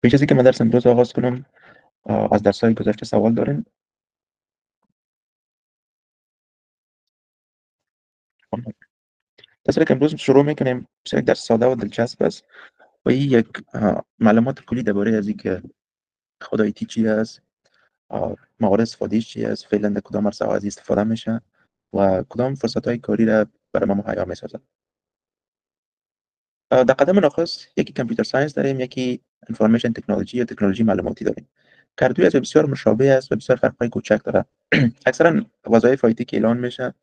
پیش از اینکه من درس امروز آغاز کنم از درس‌های گذشته سوال دارین؟ درسی که امروز شروع میکنیم یک درس ساده و دلچسب است و این یک معلومات کلی درباره از اینکه خود آیتی چی است، موارد استفادهش چی است، فعلا در کدام عرصه از استفاده میشه و کدام فرصت‌های کاری را برای ما مهیا میسازه. در قدم نخست یکی کامپیوتر ساینس داریم، یکی انفورمیشن تکنولوژی یا تکنولوژی معلوماتی داریم. که هر دوی از بسیار مشابه است و بسیار فرق‌های کوچک داره. اکثرا وظایف آیتی که اعلان میشه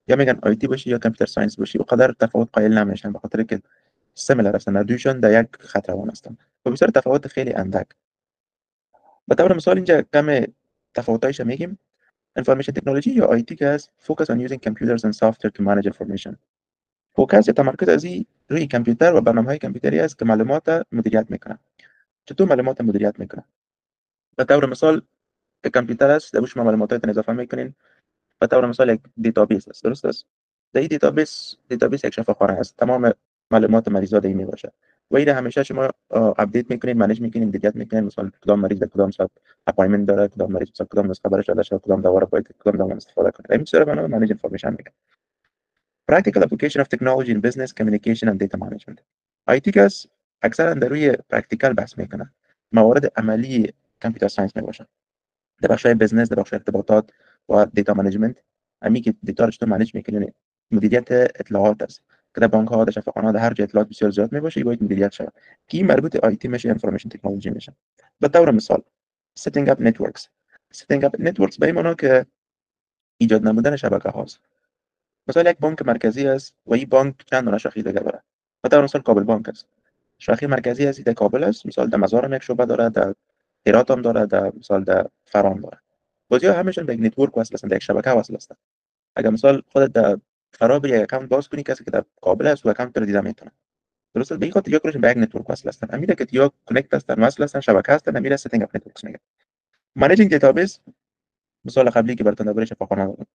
یا میگن آیتی باشی یا کامپیوتر ساینس باشی و قدر تفاوت قائل نمیشن، به خاطر که سیمیلر هستن، هر دویشون در یک خط روان هستن و بسیار تفاوت خیلی اندک. به طور مثال اینجا کم تفاوتایش میگیم. انفورمیشن تکنولوژی یا آیتی که است focus on using computers and software to manage information. فوکس یا تمرکز از روی کامپیوتر و برنامه‌های کامپیوتری است که معلومات مدیریت میکنه. چطور معلومات مدیریت میکنه؟ به طور مثال کامپیوتر است، در شما معلوماتات اضافه میکنین. به طور مثال یک دیتابیس است، درست است؟ در این دیتابیس یک شفاخانه است، تمام معلومات مریضا در این میباشه و این همیشه شما اپدیت میکنین، منیج میکنین، مدیریت میکنین. مثلا کدام مریض در کدام ساعت اپایمنت داره، کدام مریض مثلا کدام نسخه برش داده شده، کدام دوا را باید کدام دوا استفاده کنه. این چیزا رو منیج انفورمیشن میگن. Practical application of technology in business communication and data management. IT گس اکثرا در روی پرکتیکال بحث میکنه. موارد عملی کامپیوتر ساینس میباشه. در بخش‌های بزنس، در بخش ارتباطات و دیتا منیجمنت، امی که دیتا رو چطور منیج میکنین، مدیریت اطلاعات است که در بانک ها، در شفاخانه، در هر جای اطلاعات بسیار زیاد میباشه، باید مدیریت شود که این مربوط آیتی میشه، انفورمیشن تکنولوژی میشه. به طور مثال setting up networks. setting up networks به این معنی که ایجاد نمودن شبکه هاست. مثلا یک بانک مرکزی است و این بانک چند دانه شاخه دیگه داره. به طور مثال کابل بانک است، شاخه مرکزی است در کابل است، مثال در مزار هم یک شعبه داره، در هرات هم داره، در مثال در فرام داره. بازی‌ها همشون به یک نتورک وصل هستن، به یک شبکه وصل هستن. اگر مثال خودت در فرا بری یک اکانت باز کنی، کسی که در کابل است و اکانت رو دیده میتونه. درسته؟ به این خاطر یا کلشون به یک نتورک وصل هستن. امیره که یا کانکت هستن، وصل هستن، شبکه هستن، امیره ستینگ اپ نتورکس میگه. منیجینگ دیتابیس، مثال قبلی که براتون درباره شفاخانه گفتم،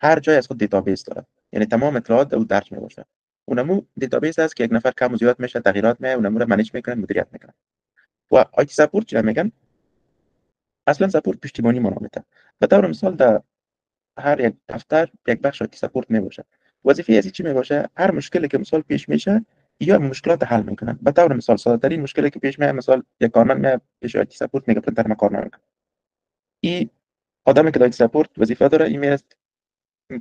هر جای از خود دیتابیس داره، یعنی تمام اطلاعات در اون درج میباشه. اونمو دیتابیس هست که یک نفر کم و زیاد میشه، تغییرات میاد، اونمو رو منیج میکنن، مدیریت میکنن. و آیتی سپورت چی میگن؟ اصلا سپورت پشتیبانی منظمه. به طور مثال در هر یک دفتر یک بخش آیتی سپورت میباشه. وظیفه از چی میباشه؟ هر مشکلی که مثال پیش میشه یا مشکلات حل میکنن. به طور مثال ساده ترین مشکلی که پیش میاد، مثال یک کارمند میاد پیش آیتی سپورت میگه پرینتر ما کار نمیکنه. این آدمی که آیتی سپورت وظیفه داره این میاد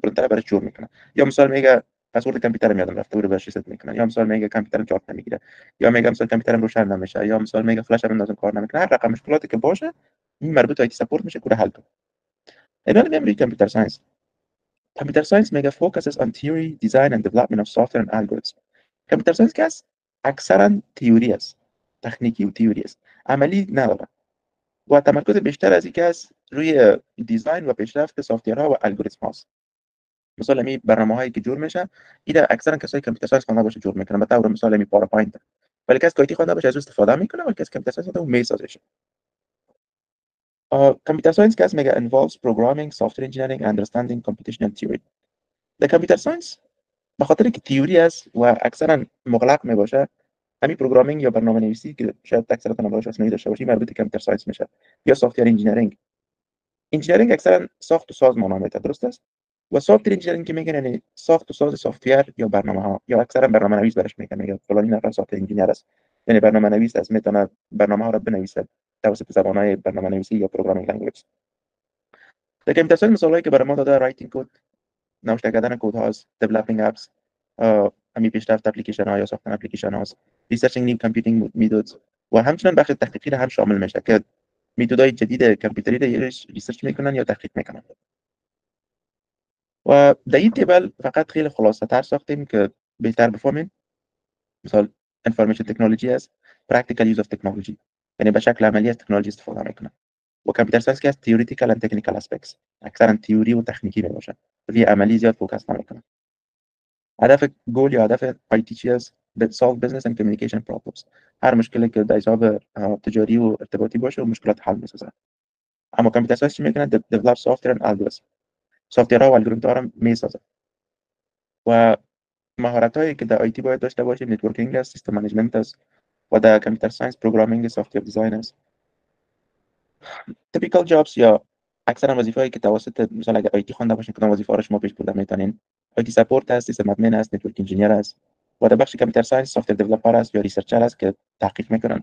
پرینتر برش جور میکنه. یا مثال میگه پسورد کامپیوترم یادم رفته و برش ریست میکنه. یا مثال میگه کامپیوترم جواب نمیگیره. یا میگه مثلا کامپیوترم روشن نمیشه. یا مثال میگه فلاشم لازم کار نمیکنه. هر رقم مشکلاتی که باشه این مربوط به آیتی سپورت میشه که حل کنه. اینا میگم کامپیوتر ساینس. Computer science mega focuses on theory, design and development of software and algorithms. Computer science که است اکثرا تئوری است، تکنیکی و تئوری است، عملی نداره و تمرکز بیشتر از اینکه است روی دیزاین و پیشرفت سافتورها و الگوریتم هاست. مثلا می برنامه‌هایی که جور میشه اینا اکثرا کسایی کامپیوتر ساینس خوانده باشه جور میکنن. به طور مثال می پاورپوینت، ولی کسی که آیتی خوانده باشه از استفاده میکنه و کسی کامپیوتر ساینس اون میسازش. کامپیوتر ساینس که است mega involves programming, software engineering, understanding computational theory. در کامپیوتر ساینس به خاطر که تئوری است و اکثرا مغلق میباشه، همین پروگرامینگ یا برنامه‌نویسی که شاید اکثرتون هم باهاش آشنایی داشته باشید مربوط به کامپیوتر ساینس میشه، یا سافتور انجینیرینگ. انجینیرینگ اکثرا ساخت و ساز معنا میده، درست است؟ و سافتور انجینیرینگ که میگن یعنی ساخت و ساز سافتور یا برنامه‌ها، یا اکثرا برنامه‌نویس برش میگن، میگن فلانی نفر سافتور انجینیر است، یعنی برنامه‌نویس است، میتونه برنامه‌ها را بنویسه توسط زبان‌های برنامه‌نویسی یا پروگرامینگ لنگویج. در کامپیوتر ساینس مثالایی که برای ما داده رایتینگ کد، نوشته کردن کد هاست، دیولپینگ اپس، همین پیشرفت اپلیکیشن ها یا ساختن اپلیکیشن هاست، ریسرچینگ نیو کامپیوتینگ میتودز و همچنین بخش تحقیقی هم شامل میشه که میتودهای جدید کامپیوتری رو ریسرچ میکنن یا تحقیق میکنن. و در این تیبل فقط خیلی خلاصه تر ساختیم که بهتر بفهمین. مثال انفورمیشن تکنولوژی است، پرکتیکال یوز اف تکنولوژی، یعنی به شکل عملی از تکنولوژی استفاده میکنن. و کامپیوتر ساینس که از تئوریکال اند تکنیکال اسپکتس، اکثرا تئوری و تکنیکی میباشن، ولی عملی زیاد فوکس نمیکنن. هدف گول یا هدف آیتی چی است؟ solve business and communication problems. هر مشکلی که در حساب تجاری و ارتباطی باشه و مشکلات حل میسازه. اما کامپیوتر ساینس چی میکنه؟ develop software and algorithms. سافتورها و الگوریتم‌ها رو میسازه. و مهارت‌هایی که در آیتی باید داشته باشیم نتورکینگ است، سیستم منیجمنت است، و در کامپیوتر ساینس پروگرامینگ سافت‌ویر دیزاین است. تیپیکال جابز یا اکثرا وظیفه‌ای که توسط مثلا اگر آیتی خوانده باشین کدام وظیفه را شما پیش برده میتونین. آیتی سپورت است، سیستم ادمین است، نتورک انجینیر است و در بخش کامپیوتر ساینس سافت‌ویر دیولپر است یا ریسرچر است که تحقیق میکنن.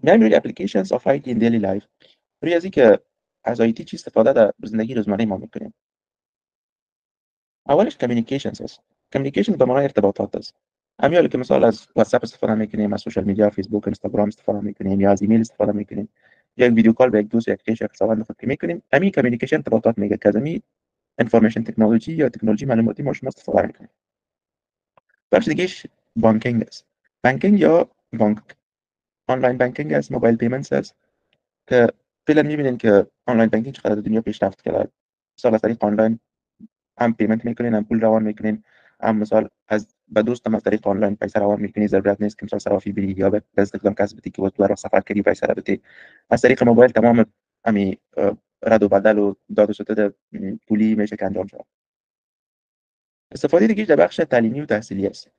میایم روی اپلیکیشنز آف آیتی این دیلی لایف. روی از اینکه از آیتی چی استفاده در زندگی روزمره ما میکنیم. اولش کمیونیکیشنز است. کمیونیکیشن به معنای ارتباطات است. همین که مثال از واتساپ استفاده میکنیم، از سوشال میدیا، فیسبوک، اینستاگرام استفاده میکنیم یا از ایمیل استفاده میکنیم. یا یک ویدیو کال به یک دوست، یک خویش، یک سوال خود که میکنیم. همین کمیونیکیشن ارتباطات میگه که زمین انفورمیشن تکنولوژی یا تکنولوژی معلوماتی ما شما استفاده میکنیم. بخش دیگهش بانکینگ است. بانکینگ یا بانک آنلاین بانکینگ است، موبایل پیمنتس است که فعلا میبینین که آنلاین بانکینگ چقدر در دنیا پیشرفت کرده. مثلا از طریق آنلاین هم پیمنت میکنین، هم پول روان میکنین، هم مثال از به دوستم از طریق آنلاین پیسه روان میکنی، ضرورت نیست که مثلا صرافی بری یا به استخدام کسب بدی که وقت برای سفر کردی پیسه رو بدی. از طریق موبایل تمام امی رد و بدل و داد و ستد پولی میشه که انجام شود. استفاده دیگه در بخش تعلیمی و تحصیلی است.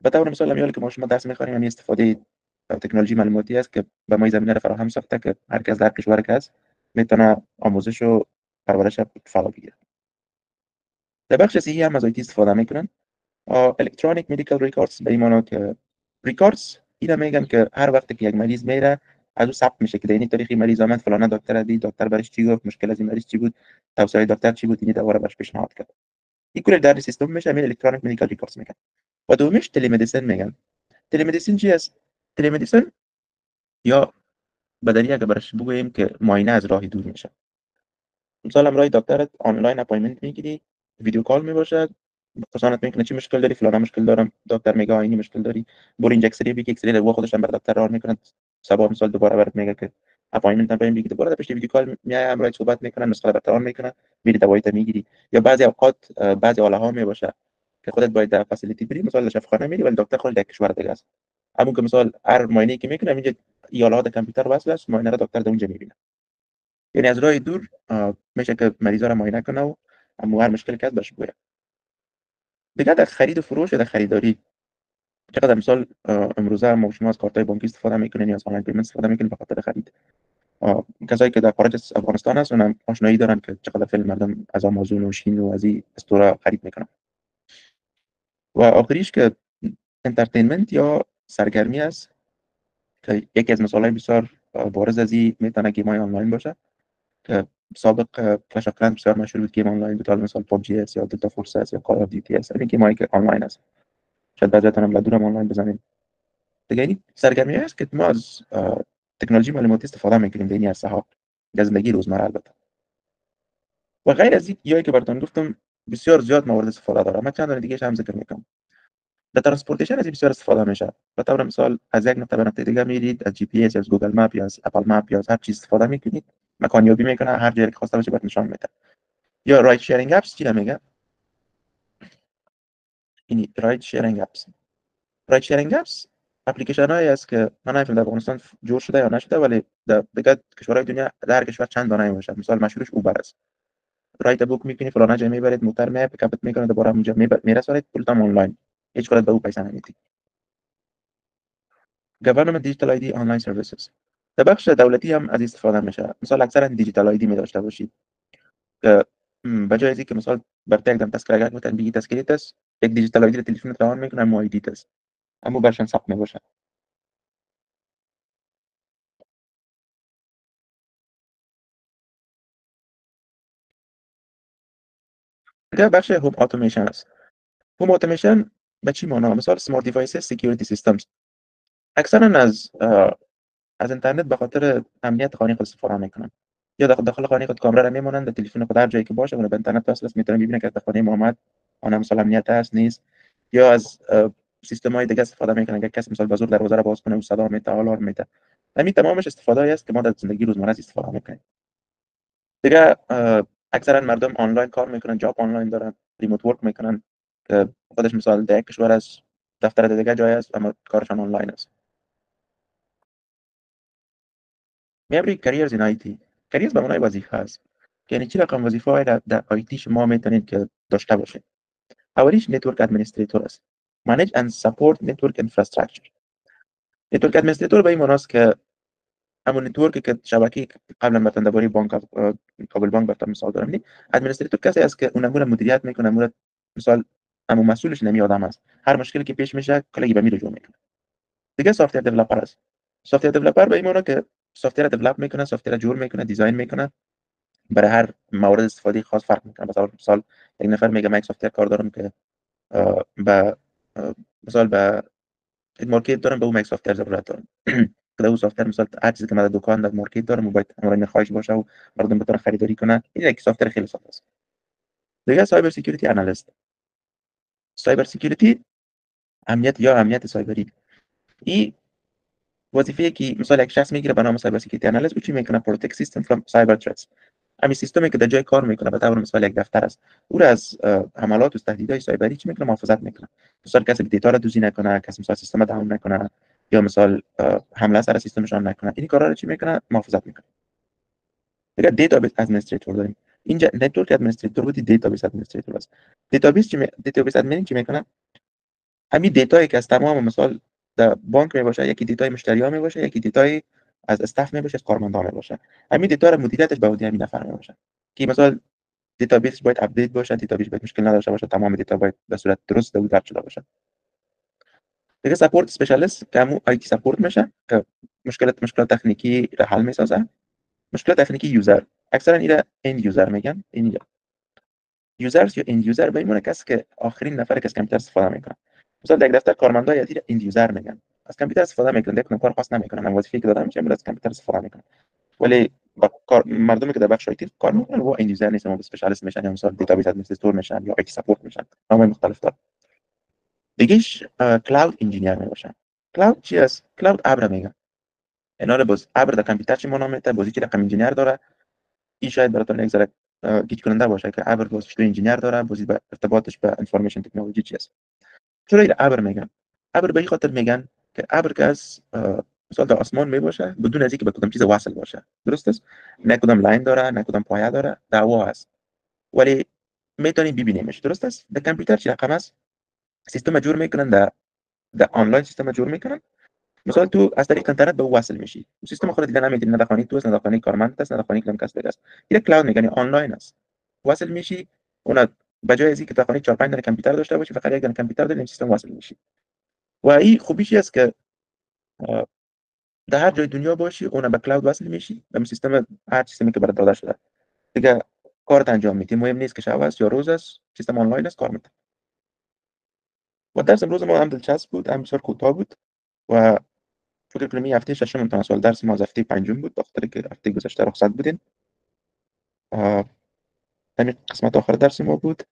به طور مثال میال که ما شما درس میخوانیم، همین استفاده تکنولوژی معلوماتی است که به ما زمینه را فراهم ساخته که هر کس در کشور کس میتونه آموزش و پرورش فعال بگیره. در بخش صحی هم از آیتی استفاده میکنن. الکترونیک مدیکال ریکاردز به این معنی که ریکاردز اینا میگن که هر وقت که یک مریض میره از او ثبت میشه که در این تاریخی مریض آمد، فلانه دکتر دید، دکتر برش چی گفت، مشکل از این مریض چی بود، توصیه دکتر چی بود، این دوا رو برش پیشنهاد کرد. این کل در سیستم میشه همین الکترونیک مدیکال ریکاردز میگن. و دومیش تلمدیسین میگن. تلمدیسین چی است؟ تلمدیسین یا بدلی اگه برش بگوییم که معاینه از راهی دور میشه. مثلا رای دکترت آنلاین اپایمنت میگیری، ویدیو کال میباشد، پرسانت میکنه چی مشکل داری، فلان مشکل دارم، دکتر میگه اینی مشکل داری، برو اینجا اکسری بگی، اکسری رو خودش هم بر دکتر راه میکنه، سبا مثال دوباره برات میگه که اپایمنت نمیگی بگی، دوباره پشت ویدیو کال میای امرای صحبت میکنن، نسخه برات میکنه، میری دوایت میگیری. یا بعضی اوقات بعضی حاله ها میباشه که خودت باید در فسیلیتی بری، مثلا شفاخانه میری ولی دکتر خودش در کشور دیگه است. همون که مثال هر معاینه که میکنه اینجا ایالات کامپیوتر وصل است، معاینه رو دکتر در اونجا میبینه. یعنی از راه دور میشه که مریضا رو معاینه کنه و هر مشکل که باشه بگه. دیگه در خرید و فروش یا در خریداری چقدر مثال امروزه ما شما از کارت‌های بانکی استفاده میکنین یا از آنلاین پیمنت استفاده میکنین به خاطر خرید. کسایی که در خارج از افغانستان هست اونم آشنایی دارن که چقدر فعلا مردم از آمازون و شین و از این استورا خرید میکنن. و آخریش که انترتینمنت یا سرگرمی است که یکی از مثالهای بسیار بارز از این میتونه گیم‌های آنلاین باشه که سابق کلاش اف کلنس بسیار مشهور بود. گیم آنلاین به طور مثال پابجی است یا دلتا فورس است یا کال آف دیوتی است. این گیم‌هایی که آنلاین است. شاید بعضیاتون هم لدورم آنلاین بزنید. دیگه این سرگرمی است که ما از تکنولوژی معلوماتی استفاده میکنیم در این عرصه‌ها در زندگی روزمره البته. و غیر از این یایی که براتون گفتم بسیار زیاد موارد استفاده داره. من چند تا دیگه هم ذکر میکنم. در ترانسپورتیشن از بسیار استفاده میشه. به طور مثال از یک نقطه به نقطه دیگه میرید، از جی پی اس یا از گوگل مپ یا از اپل مپ یا از هر چیز استفاده میکنید، مکانیابی میکنه، هر جایی که خواسته باشه برات نشان میده. یا رایت شیرینگ اپس چی میگه؟ این رایت شیرینگ اپس. رایت شیرینگ اپس اپلیکیشن هایی است که من نمی‌دونم در افغانستان جور شده یا نشده ولی در دیگه کشورهای دنیا در هر کشور چند دانه میشه. مثال مشهورش اوبر است. رایت بوک میکنی، فلان جای میبرید، موتر میاد پیکاپت میکنه، دوباره اونجا میرسونید، پولتون آنلاین، هیچ وقت به او پیسه نمیدی. گورنمنت دیجیتال آیدی آنلاین سرویسز. در بخش دولتی هم از استفاده میشه. مثال اکثرا دیجیتال آیدی می داشته باشید که به جای اینکه مثال بر تگ دم تذکره میتن بگی تذکره است، یک دیجیتال آیدی تلفن روان میکنه مو آیدی است، اما برشان ثبت میباشه. دیگه بخش هوم اتوماسیون است. هوم اتوماسیون به چی معنا؟ مثال سمارت دیوایسز، سکیوریتی سیستمز. اکثرا از اینترنت به خاطر امنیت خانه خود استفاده میکنن. یا داخل خانه خود کامرا را میمونن، در تلفن خود هر جایی که باشه اون به اینترنت وصل است، میتونه ببینه که در خانه محمد آن مثلا امنیت هست نیست. یا از سیستم های دیگه استفاده میکنن که کسی مثلا بازور دروازه را باز کنه و صدا میده، آلارم میده. همین تمامش استفاده است که ما در زندگی روزمره استفاده میکنیم. دیگه اکثرا مردم آنلاین کار میکنن، جاب آنلاین دارن، ریموت ورک میکنن که خودش مثال در یک کشور است، دفتر دیگه جای است اما کارشان آنلاین است. میبری کریرز این آیتی. کریرز به معنای وظیفه است. یعنی چی رقم وظیفه های در آیتی شما میتونید که داشته باشید. اولیش نتورک ادمنستریتور است. manage and support network infrastructure. نتورک ادمنستریتور به این معناست که همون نتورکی که شبکه قبلا مثلا درباره بانک کابل بانک براتون مثال دارم. ادمنستریتور کسی است که اون امور مدیریت میکنه، امور مثال همون مسئولش نمی آدم است. هر مشکلی که پیش میشه کلی به می رجوع میکنه. دیگه سافت‌ور دیولپر است. سافت‌ور دیولپر به این معنی که سافت‌ور دیولپ میکنه، سافت‌ور جور میکنه، دیزاین میکنه. برای هر مورد استفاده خاص فرق میکنه. مثلا یک نفر میگه من یک سافت‌ور کار دارم که به مثال به مارکت دارم، به اون یک سافت‌ور ضرورت دارم. که اون سافت‌ور مثلا هر چیزی که من در دکان در مارکت دارم و باید امور نخواهش باشه و مردم بتونن خریداری کنن، این یک سافت‌ور خیلی ساده است. دیگه سایبر سکیوریتی آنالیست. سایبر سکیوریتی امنیت سایبری. این وظیفه که مثلا یک شخص میگیره به نام سایبر سکیوریتی آنالیست، چی میکنه؟ پروتکت سیستم فرام سایبر ترتس. همین سیستمی که در جای کار میکنه به طور مثال یک دفتر است، او را از حملات و تهدیدهای سایبری چی میکنه؟ محافظت میکنه. مثلا کسی دیتا را دوزی نکنه، کسی مثلا سیستم داون نکنه، یا مثال حمله سر سیستمشان نکنه. این کارا رو چی میکنه؟ محافظت میکنه. دیگه دیتابیس ادمنستریتور داریم. اینجا نتورک ادمنستریتور بود، دیتابیس ادمنستریتور است. دیتابیس ادمین چی میکنه؟ همین دیتایی که از تمام مثال در بانک می باشه، یکی دیتای مشتری ها می باشه، یکی دیتای از استاف می باشه، از کارمندا می باشه. همین دیتا رو مدیریتش به عهده همین نفر می باشه. که مثلا دیتابیس باید اپدیت باشه، دیتابیس باید مشکل نداشته باشه، تمام دیتا باید به صورت درست و درج شده باشه. دیگه سپورت اسپشیالیست که همون آی تی سپورت میشه، که مشکلات تکنیکی را حل میسازه. مشکلات تکنیکی یوزر اکثرا اینا اند یوزر میگن. این یوزرز یا اند یوزر به این معنی کسی که آخرین نفر که از کامپیوتر استفاده میکنه. مثلا در دفتر کارمندا یا دیر اند یوزر میگن، از کامپیوتر استفاده میکنن، یک کار خاص نمیکنن، من وظیفه‌ای که دارم میشه از کامپیوتر استفاده میکنن. ولی با مردمی که در بخش آیتی کار میکنن و اند یوزر نیستن، اسپشیالیست میشن، یا مثلا دیتابیس ادمنستریتور میشن، یا آیتی سپورت میشن، نام مختلف داره. دیگهش کلاود انجینیر میباشن. کلاود چی است؟ کلاود ابر میگن. اینا رو باز ابر در کامپیوتر چی معنا میته؟ بازی که رقم انجینیر داره. این شاید براتون یک ذره گیج کننده باشه که ابر باز تو انجینیر داره، بازی به ارتباطش به انفورمیشن تکنولوژی چی است. چرا این ابر میگن؟ ابر به این خاطر میگن که ابر که از مثلا در آسمان می باشه بدون از اینکه به کدام چیز وصل باشه. درست است؟ نه کدام لاین داره، نه کدام پایه داره، دعوا هست. ولی میتونیم ببینیمش. درست است؟ در کامپیوتر چی رقم است؟ سیستم جور میکنن، در آنلاین سیستم جور میکنن. مثلا تو از طریق اینترنت به وصل میشی. سیستم خود دیگه نمیدونی، نه در خانه تو است، نه در خانه کارمند است، نه در خانه کدام کس دیگه است. این کلاود میگن، آنلاین است. وصل میشی. اون به جای از اینکه در خانه 4 5 دونه کامپیوتر داشته باشی، فقط یک دونه کامپیوتر داری، سیستم وصل میشی. و این خوبیش است که در هر جای دنیا باشی اون به کلاود وصل میشی، به سیستم، هر سیستمی که برات داده شده دیگه کارت انجام میدی. مهم نیست که شب است یا روز است، سیستم آنلاین است، کار میکنه. و درس امروز ما هم دلچسب بود، هم بسیار کوتاه بود و فکر کنم این هفته ششم امتحان سال درس ما از هفته پنجم بود، بخاطر که هفته گذشته رخصت بودین. همین قسمت آخر درس ما بود.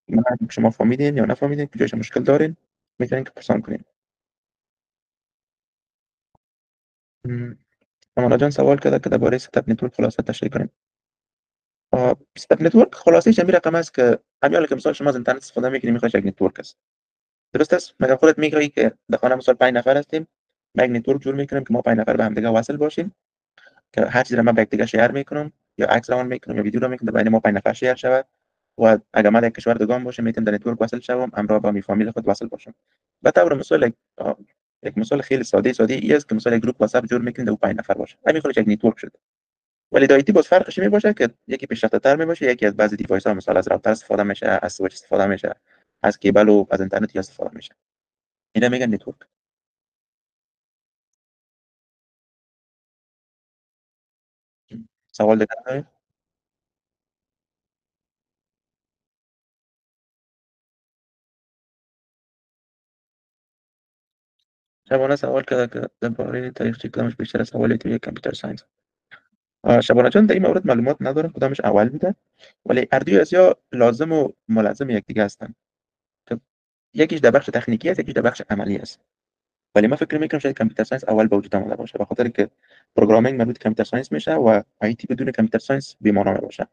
من شما فهمیدین یا نفهمیدین، کجاش مشکل دارین میتونین که پرسان کنین. اما جان سوال کرده که درباره ستاپ نتورک خلاصه تشریح کنیم. ستاپ نتورک خلاصش همین رقم است که همین که مثلا شما از اینترنت استفاده میکنید، میخواید یک نتورک است. درست است؟ مگر خودت میگی که در خانه مثلا 5 نفر هستیم، ما یک نتورک جور میکنیم که ما 5 نفر به هم دیگه وصل باشیم، که هر چیزی رو من با یکدیگه شیر میکنم، یا عکس رو میکنم یا ویدیو رو میکنم، بین ما 5 نفر شیر شود. و اگر من یک کشور دوم باشه میتونم در نتورک وصل شوم، همراه با می فامیل خود وصل باشم. به طور مثال یک مثال خیلی ساده ای است که مثلا یک گروپ واتساپ جور میکنید و 5 نفر باشه، همین خودش یک نتورک شد. ولی دایتی باز فرقش می باشه که یکی پیشرفته تر می باشه، یکی از بعضی دیوایس ها مثلا از راوتر استفاده میشه، از سویچ استفاده میشه، از کیبل و از اینترنت استفاده میشه. اینا میگن نتورک. سوال دیگه دارید؟ شبانه سوال کرده که درباره تاریخچه کدامش بیشتر از سوالی توی کامپیوتر ساینس. شبانه جان در این مورد معلومات ندارم کدامش اول بوده، ولی اردوی اسیا لازم و ملازم یکدیگه هستن. که یکیش در بخش تکنیکی است، یکیش در بخش عملی است. ولی من فکر میکنم شاید کامپیوتر ساینس اول به وجود آمده باشه، به خاطر که پروگرامینگ مربوط کامپیوتر ساینس میشه و آی تی بدون کامپیوتر ساینس بی‌معنی باشه.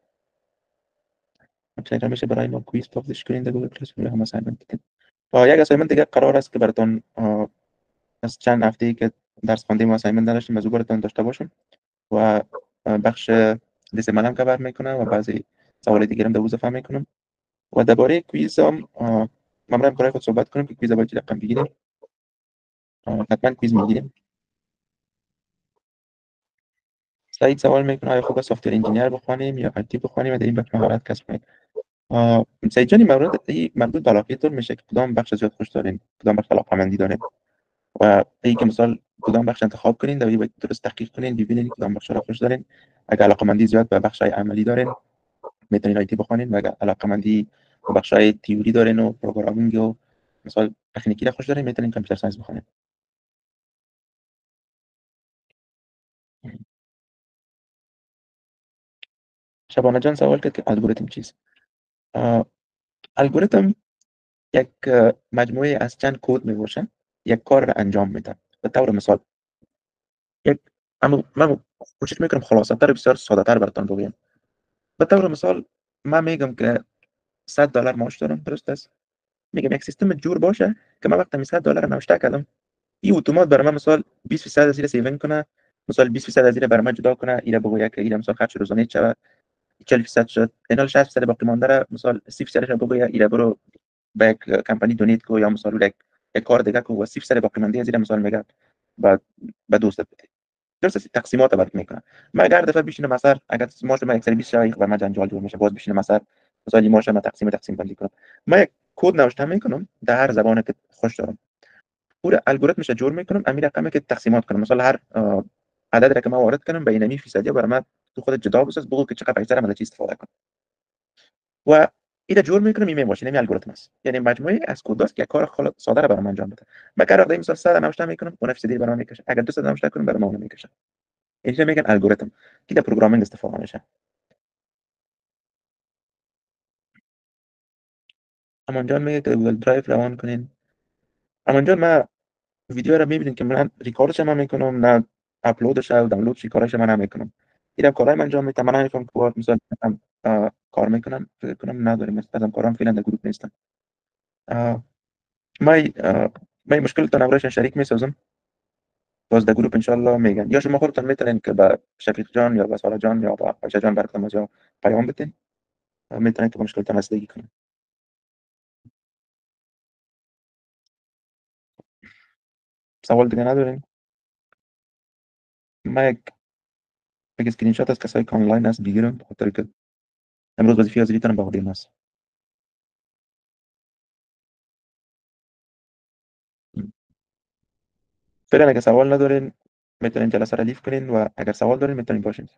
مثلا میشه برای ما کویز پابلش کنین در گوگل کلاس روم، هم اسایمنت بدین. یک اسایمنت دیگه قرار است که براتون از چند هفته که درس خواندیم و اسایمنت نداشتیم از او براتون داشته باشم و بخش دیسیمال هم کاور میکنه و بعضی سوال دیگه هم در او اضافه میکنم. و درباره کویز هم ما برای امکانات خود صحبت کنیم که کویز اول رقم بگیریم. حتما کویز میگیریم. سعید سوال میکنه آیا خوب است سافتور انجینیر بخوانیم یا آیتی بخوانیم و در این بخش مهارت کسب کنیم. سعید جان، این مربوط به علاقه‌تون میشه که کدام بخش زیاد خوش دارین، کدام بخش علاقه‌مندی دارین و ای که مثال کدام بخش انتخاب کنین، در باید درست تحقیق کنین ببینین کدام بخش را خوش دارین. اگر علاقه‌مندی زیاد به بخش‌های عملی دارین میتونین آیتی بخوانین و اگر علاقه‌مندی به بخش‌های تئوری دارین و پروگرامینگ و مثال تکنیکی را خوش دارین میتونین کامپیوتر ساینس بخوانین. شبانه جان سوال کرد که الگوریتم چیست. الگوریتم یک مجموعه از چند کد میباشن یک کار را انجام میدن. به طور مثال یک من کوشش میکنم خلاصه تر بسیار ساده تر براتون بگم. به طور مثال من میگم که $100 معاش دارم، درست است؟ میگم یک سیستم جور باشه که من وقتی $100 نوشته کردم این اتومات برای من مثال 20% از این سیوینگ کنه، مثال 20% از این برای من جدا کنه، این بگوید که این مثال خرج روزانه چه 40% شد، اینا 60% باقی مانده را مثال 30% را بگوید این برو به یک کمپانی دونیت کو یا مثال یک کار دیگه کو و 30% باقی مانده از این مثال میگه بعد به دوستت بده. درست تقسیمات برات میکنه. من اگر دفعه بشینم مثلا اگر ماش من 120 شایخ و من جنجال جور میشه باز بشینم مثلا مثلا ماش من تقسیم بندی کنم. من یک کد نوشته میکنم در هر زبانی که خوش دارم. پور الگوریتمش جور میکنم امیر رقمی که تقسیمات کنم مثلا هر عدد را که من وارد کنم بینمی فیصدی برای من تو خود جدا بساز بگو که چقدر پیسه من چی استفاده کنم و اینا جور میکنم این ماشین این الگوریتم است. یعنی مجموعه از کداست که کار خیلی ساده را برام انجام بده. من قرار دارم مثلا 100 نوشته میکنم اون فیصدی برام میکشه، اگر 200 نوشته کنم برام اون میکشه. اینجا میگن الگوریتم که در پروگرامینگ استفاده میشه. امان جان میگه که گوگل درایو روان کنین. امان جان من ویدیو رو میبینین که من ریکاردش هم میکنم نه اپلودش و دانلودش کارش من نمیکنم. اینم کارهای من انجام میدم. من نمیفهم که باید مثلا کار میکنن فکر کنم نداریم مثلا کارام فعلا در گروه نیستن. ما این مشکل تا نبرش شریک میسازم باز در گروه ان شاء الله میگن یا شما خودتون میتونین که با شفیق جان یا با سارا جان یا با عایشه جان برکتم از پیام بدین میتونین که با مشکلتون رسیدگی کنین. سوال دیگه ندارین؟ من یک اسکرین شات از کسایی که آنلاین هست بگیرم به خاطر که امروز وظیفه حاضریتون با خودم هست. فعلا اگه سوال ندارین میتونین جلسه را لیف کنین و اگر سوال دارین میتونین باشین.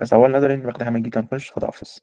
سوال ندارین وقت همگیتون خوش. خداحافظ.